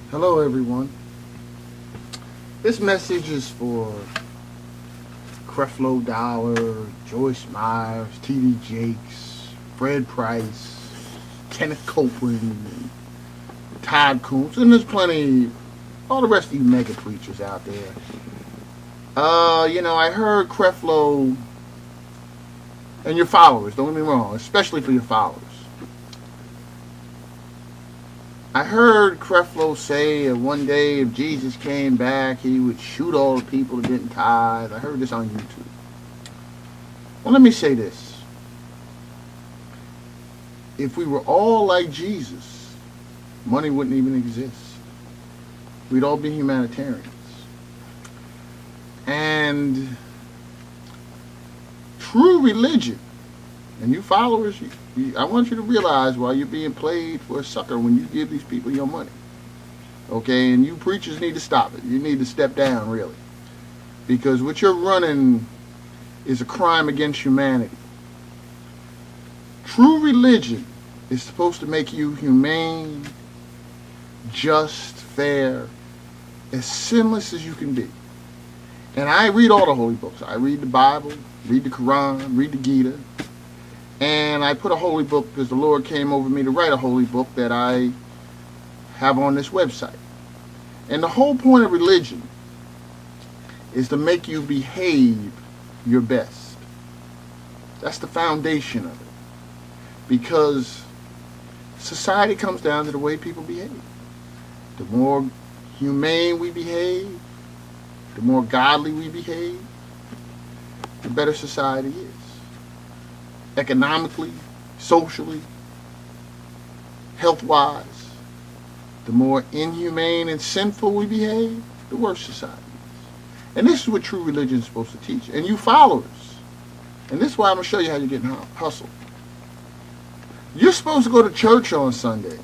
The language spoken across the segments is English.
Hello, everyone. This message is for Creflo Dollar, Joyce Myers, T.D. Jakes, Fred Price, Kenneth Copeland, Todd Kuntz, and there's plenty, all the rest of you mega preachers out there. I heard Creflo and your followers, don't get me wrong, especially for your followers. I heard Creflo say that one day if Jesus came back, he would shoot all the people that didn't tithe. I heard this on YouTube. Well, let me say this. If we were all like Jesus, money wouldn't even exist. We'd all be humanitarians. And true religion, and you followers, I want you to realize why you're being played for a sucker when you give these people your money. Okay, and you preachers need to stop it. You need to step down, really. Because what you're running is a crime against humanity. True religion is supposed to make you humane, just, fair, as sinless as you can be. And I read all the holy books. I read the Bible, read the Quran, read the Gita. And I put a holy book because the Lord came over me to write a holy book that I have on this website. And the whole point of religion is to make you behave your best. That's the foundation of it. Because society comes down to the way people behave. The more humane we behave, the more godly we behave, the better society is. Economically, socially, health-wise, the more inhumane and sinful we behave, the worse society is. And this is what true religion is supposed to teach. And you followers, and this is why I'm going to show you how you're getting hustled. You're supposed to go to church on Sunday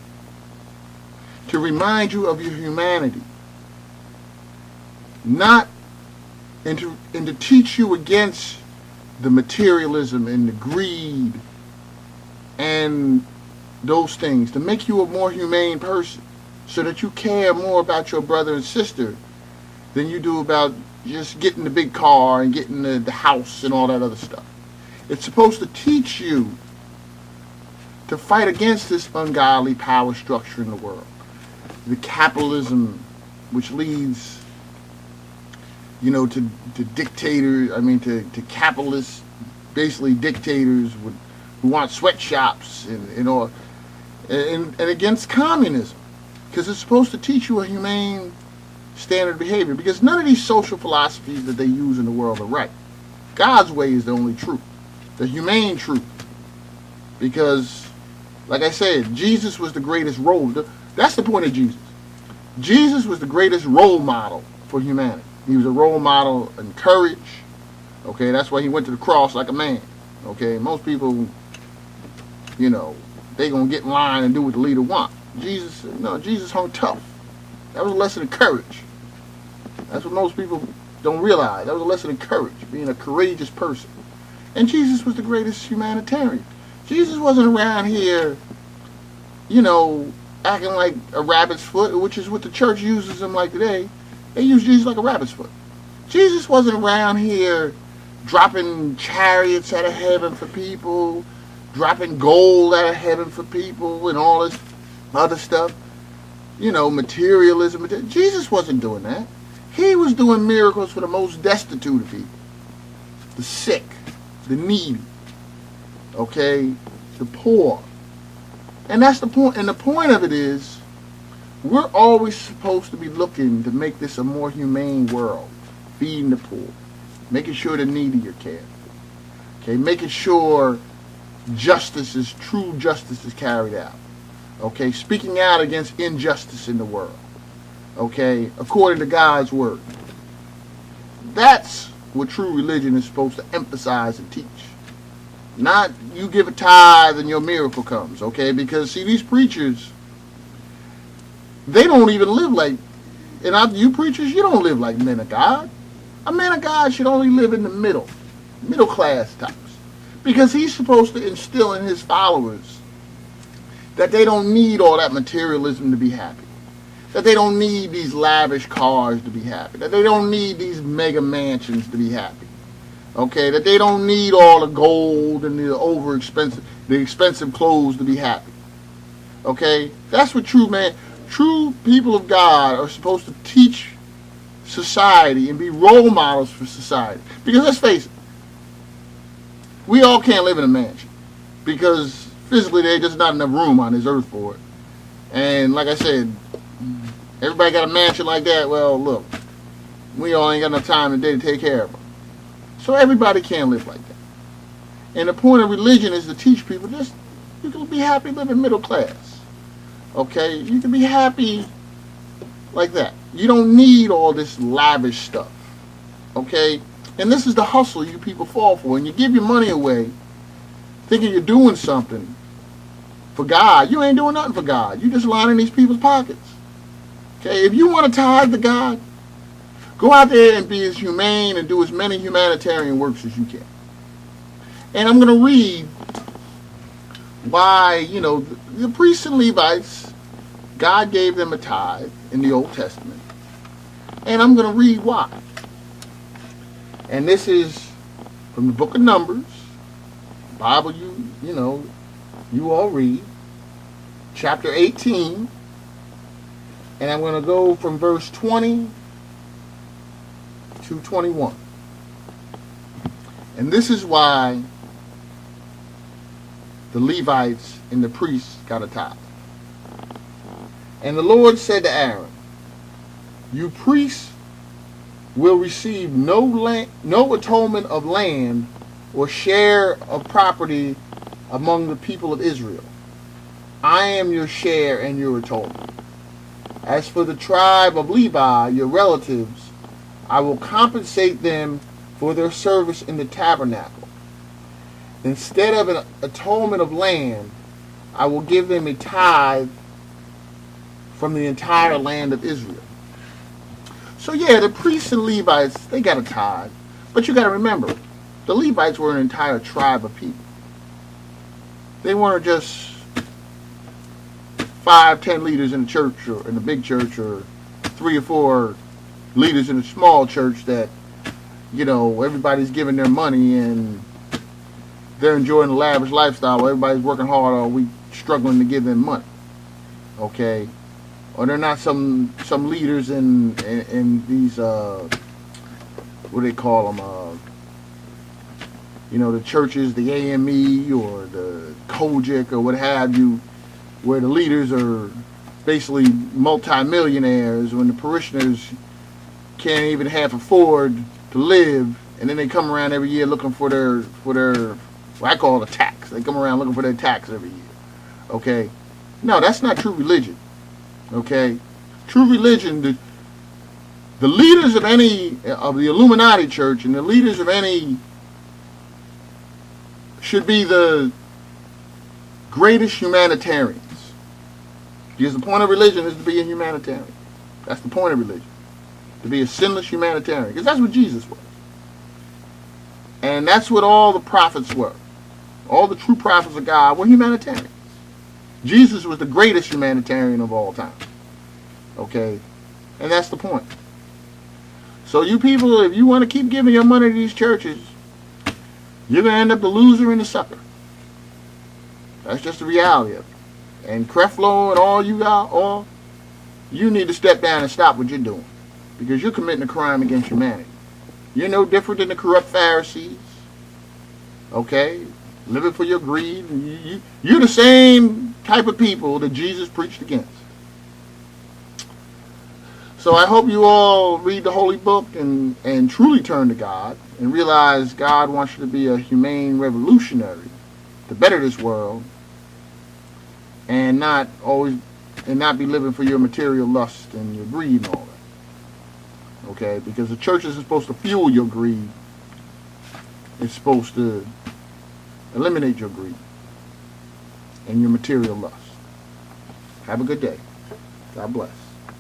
to remind you of your humanity, not and to teach you against the materialism and the greed and those things, to make you a more humane person so that you care more about your brother and sister than you do about just getting the big car and getting the house and all that other stuff. It's supposed to teach you to fight against this ungodly power structure in the world. The capitalism which leads to dictators, to capitalists, basically dictators who want sweatshops and against communism. Because it's supposed to teach you a humane standard behavior. Because none of these social philosophies that they use in the world are right. God's way is the only truth. The humane truth. Because, like I said, Jesus was the greatest role. That's the point of Jesus. Jesus was the greatest role model for humanity. He was a role model in courage. Okay, that's why he went to the cross like a man. Okay, most people, they gonna get in line and do what the leader wants. Jesus hung tough. That was a lesson of courage. That's what most people don't realize. That was a lesson of courage, being a courageous person. And Jesus was the greatest humanitarian. Jesus wasn't around here, acting like a rabbit's foot, which is what the church uses him like today. They use Jesus like a rabbit's foot. Jesus wasn't around here dropping chariots out of heaven for people, dropping gold out of heaven for people, and all this other stuff. Materialism. Jesus wasn't doing that. He was doing miracles for the most destitute of people. The sick, the needy, okay, the poor. And that's the point. And the point of it is, we're always supposed to be looking to make this a more humane world. Feeding the poor. Making sure the needy are cared for. Okay, making sure true justice is carried out. Okay, speaking out against injustice in the world. Okay, according to God's word. That's what true religion is supposed to emphasize and teach. Not you give a tithe and your miracle comes. Okay, because see, these preachers, they don't even live like, and you preachers, you don't live like men of God. A man of God should only live in the middle class types. Because he's supposed to instill in his followers that they don't need all that materialism to be happy. that they don't need these lavish cars to be happy, that they don't need these mega mansions to be happy, okay, that they don't need all the gold and the expensive clothes to be happy, okay. That's what true people of God are supposed to teach society and be role models for society. Because let's face it, we all can't live in a mansion because physically there's just not enough room on this earth for it. And like I said, everybody got a mansion like that. Well, look, we all ain't got enough time today to take care of them. So everybody can't live like that. And the point of religion is to teach people just, you can be happy living middle class. Okay? You can be happy like that. You don't need all this lavish stuff. Okay? And this is the hustle you people fall for. And you give your money away thinking you're doing something for God. You ain't doing nothing for God. You're just lining these people's pockets. Okay? If you want to tithe to God, go out there and be as humane and do as many humanitarian works as you can. And I'm going to read why, the priests and Levites, God gave them a tithe in the Old Testament. And I'm going to read why. And this is from the book of Numbers, Bible you all read, chapter 18. And I'm going to go from verse 20 to 21. And this is why the Levites and the priests got a tithe. And the Lord said to Aaron, you priests will receive no atonement of land or share of property among the people of Israel. I am your share and your atonement. As for the tribe of Levi, your relatives, I will compensate them for their service in the tabernacle. Instead of an atonement of land, I will give them a tithe from the entire land of Israel. So yeah, the priests and Levites, they got a tithe. But you got to remember, the Levites were an entire tribe of people. They weren't just 5-10 leaders in the church or in the big church, or 3 or 4 leaders in a small church that, everybody's giving their money and they're enjoying the lavish lifestyle while everybody's working hard all week struggling to give them money. Okay? Or they're not some leaders in these, what do they call them? The churches, the AME or the Kojic or what have you, where the leaders are basically multi-millionaires when the parishioners can't even half afford to live, and then they come around every year looking for their what I call it a tax. They come around looking for their tax every year. Okay? No, that's not true religion. Okay? True religion, the leaders of any of the Illuminati church and the leaders of any should be the greatest humanitarians. Because the point of religion is to be a humanitarian. That's the point of religion. To be a sinless humanitarian. Because that's what Jesus was. And that's what all the prophets were. All the true prophets of God were humanitarians. Jesus was the greatest humanitarian of all time. Okay? And that's the point. So you people, if you want to keep giving your money to these churches, you're going to end up the loser and the sucker. That's just the reality of it. And Creflo and all you need to step down and stop what you're doing. Because you're committing a crime against humanity. You're no different than the corrupt Pharisees. Okay? Living for your greed. You're the same type of people that Jesus preached against. So I hope you all read the Holy Book and truly turn to God and realize God wants you to be a humane revolutionary to better this world and not be living for your material lust and your greed and all that. Okay? Because the church is supposed to fuel your greed. It's supposed to eliminate your greed and your material lust. Have a good day. God bless.